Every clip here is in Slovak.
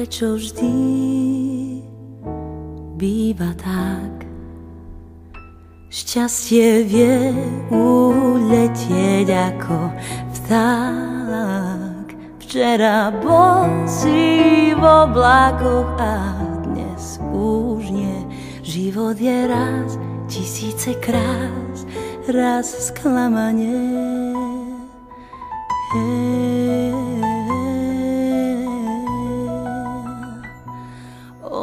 Prečo vždy býva tak? Šťastie vie uletieť ako vták. Včera bol si v oblakoch a dnes už nie. Život je raz, tisíce krás, raz sklamanie.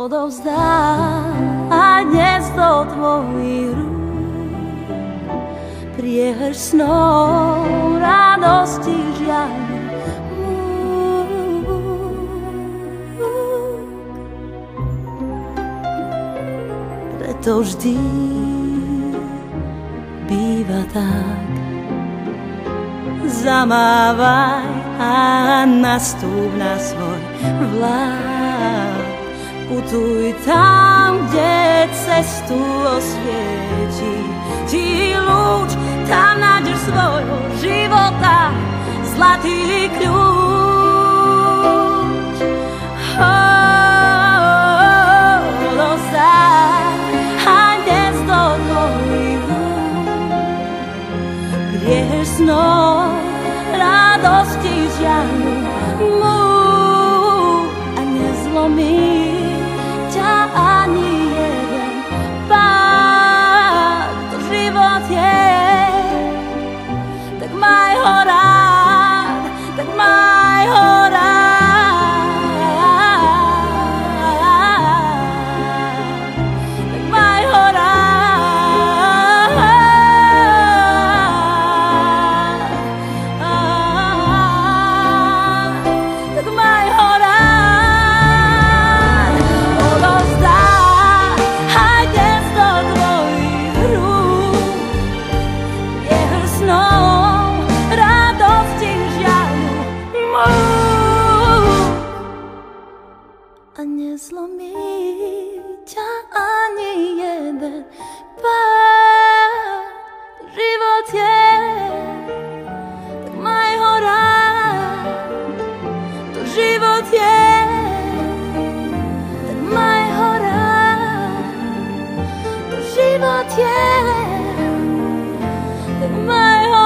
Odovzdám a dnes do tvojich rúk priehrš snov, radosti, žiaľu. Preto vždy býva tak. Zamávaj a nastúp na svoj vlak. Putuj tam, kde cestu osvieti ti lúč, tam nájdeš svojho života zlatý kľúč. Odovzdaj a dnes do tvojich rúk priehrš snov, radosti, žiaľu a nezlomí ani jeden pád. To život je, tak maj ho rád, tak maj ho rád, tak maj ho rád, tak maj ho rád. A nezlomí ťa ani jeden pád. Život je, tak maj ho rád. To život je, tak maj ho rád. To život je, tak maj ho rád.